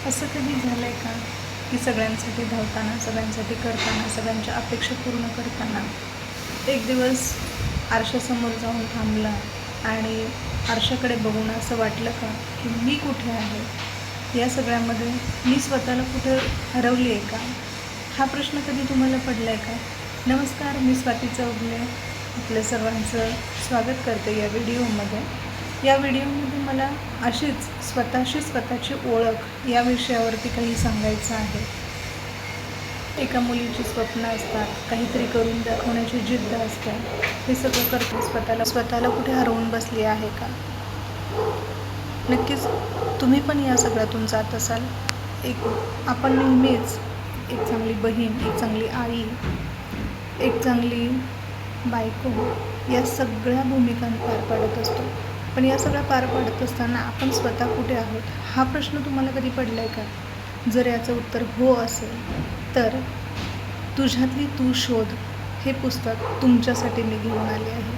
असं कधी झालं आहे का की सगळ्यांसाठी धावताना, सगळ्यांसाठी करताना, सगळ्यांच्या अपेक्षा पूर्ण करताना एक दिवस आरशासमोर जाऊन थांबला आणि आरशाकडे बघून असं वाटलं का की मी कुठे आहे? या सगळ्यामध्ये मी स्वतःला कुठे हरवली आहे का? हा प्रश्न कधी तुम्हाला पडला आहे का? नमस्कार, मी स्वाती चौगुले आपल्या सर्वांचं स्वागत करते या व्हिडिओमध्ये. या व्हिडिओमध्ये मला अशीच स्वतःची ओळख या विषयावरती काही सांगायचं आहे. एका मुलीची स्वप्न असतात, काहीतरी करून दाखवण्याची जिद्द असते. हे सगळं करते स्वतःला कुठे हरवून बसली आहे का? नक्कीच तुम्ही पण या सगळ्यातून जात असाल. आपण नेहमीच एक चांगली बहीण, एक चांगली आई, एक चांगली बायको या सगळ्या भूमिका पार पाडत असतो. पण या सगळ्या पार पाडत असताना आपण स्वतः कुठे आहोत हा प्रश्न तुम्हाला कधी पडला आहे का? जर याचं उत्तर हो असेल तर तुझ्यातली तू शोध हे पुस्तक तुमच्यासाठी मी घेऊन आले आहे.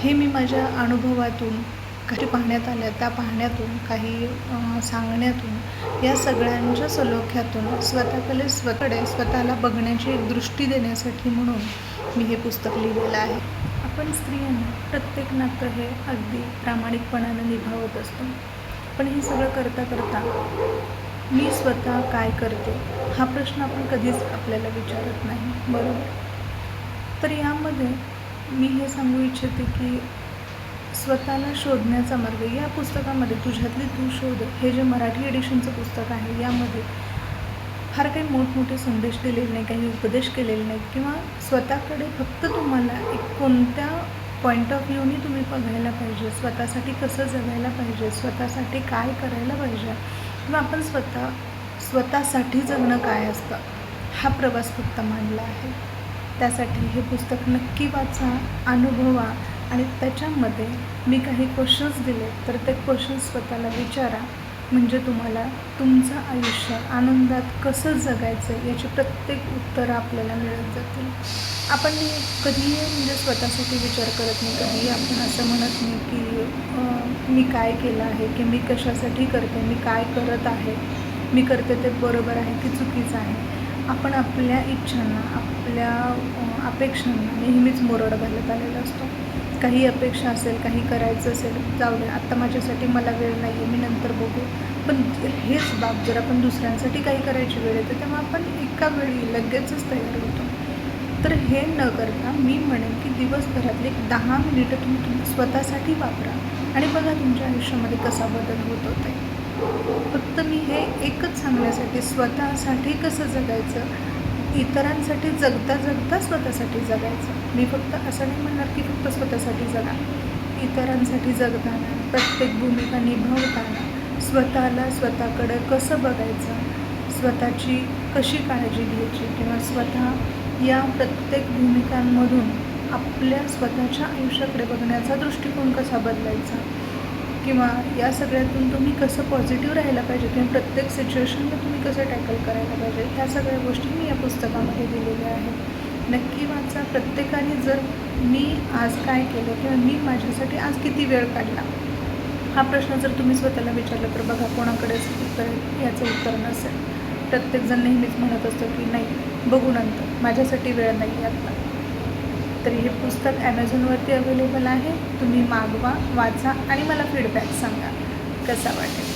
हे मी माझ्या अनुभवातून काही पाहण्यात आल्या, त्या पाहण्यातून काही सांगण्यातून या सगळ्यांच्या सलोख्यातून स्वतःला बघण्याची एक दृष्टी देण्यासाठी म्हणून मी हे पुस्तक लिहिलेलं आहे. आपण स्त्रियांना प्रत्येक नातं हे अगदी प्रामाणिकपणानं निभावत असतो. पण हे सगळं करता करता मी स्वतः काय करते हा प्रश्न आपण कधीच आपल्याला विचारत नाही, बरोबर? तर यामध्ये मी हे सांगू इच्छिते की स्वतःला शोधण्याचा मार्ग या पुस्तकामध्ये तुझ्यातली तू शोध हे जे मराठी एडिशनचं पुस्तक आहे यामध्ये फार काही मोठमोठे संदेश दिलेले नाही, काही उपदेश केलेले नाहीत किंवा स्वतःकडे फक्त तुम्हाला एक कोणत्या पॉईंट ऑफ व्ह्यूनी तुम्ही बघायला पाहिजे, स्वतःसाठी कसं जगायला पाहिजे, स्वतःसाठी काय करायला पाहिजे किंवा आपण स्वतःसाठी जगणं काय असतं हा प्रवास फक्त मांडला आहे. त्यासाठी हे पुस्तक नक्की वाचा, अनुभवा आणि त्याच्यामध्ये मी काही क्वेश्चन्स दिले तर ते क्वेश्चन्स स्वतःला विचारा. म्हणजे तुम्हाला तुमचं आयुष्य आनंदात कसं जगायचं याची प्रत्येक उत्तरं आपल्याला मिळत जातील. आपण कधीही म्हणजे स्वतःसाठी विचार करत नाही, कधीही आपण असं म्हणत नाही की मी काय केलं आहे, की मी कशासाठी करते, मी काय करत आहे, मी करते ते बरोबर आहे की चुकीचं आहे. आपण आपल्या इच्छांना, आपल्या अपेक्षांना नेहमीच मोरड घालत आलेला असतो. काही अपेक्षा असेल, काही करायचं असेल, जाऊ दे आत्ता माझ्यासाठी मला वेळ नाही आहे, मी नंतर बघू. पण हेच बाब जर आपण दुसऱ्यांसाठी काही करायची वेळ येते तेव्हा आपण एका वेळी लगेचच तयार होतो. तर हे न करता मी म्हणेन की दिवसभरातले 10 मिनिटं तुम्ही स्वतःसाठी वापरा आणि बघा तुमच्या आयुष्यामध्ये कसा बदल होत होता. फक्त मी हे एकच सांगण्यासाठी स्वतःसाठी कसं जगायचं, इतरांसाठी जगता जगता स्वतःसाठी जगायचं. मी फक्त असं नाही म्हणणार की फक्त स्वतःसाठी जगा. इतरांसाठी जगताना, प्रत्येक भूमिका निभावताना स्वतःला स्वतःकडं कसं बघायचं, स्वतःची कशी काळजी घ्यायची किंवा स्वतः या प्रत्येक भूमिकांमधून आपल्या स्वतःच्या आयुष्याकडे बघण्याचा दृष्टिकोन कसा बदलायचा किंवा या सगळ्यातून तुम्ही कसं पॉझिटिव्ह राहायला पाहिजे किंवा प्रत्येक सिच्युएशनला तुम्ही कसं टॅकल करायला पाहिजे ह्या सगळ्या गोष्टी मी या पुस्तकामध्ये दिलेल्या आहेत. नक्की वाचा. प्रत्येकाने जर मी आज काय केलं किंवा मी माझ्यासाठी आज किती वेळ काढला हा प्रश्न जर तुम्ही स्वतःला विचारला तर बघा कोणाकडेच याचं उत्तर नसेल. प्रत्येकजण नेहमीच म्हणत असतं की नाही बघू नंतर, माझ्यासाठी वेळ नाही आत्ता. तरी हे पुस्तक ॲमेझॉनवरती अवेलेबल आहे. तुम्ही मागवा, वाचा आणि मला फीडबॅक सांगा कसा वाटेल.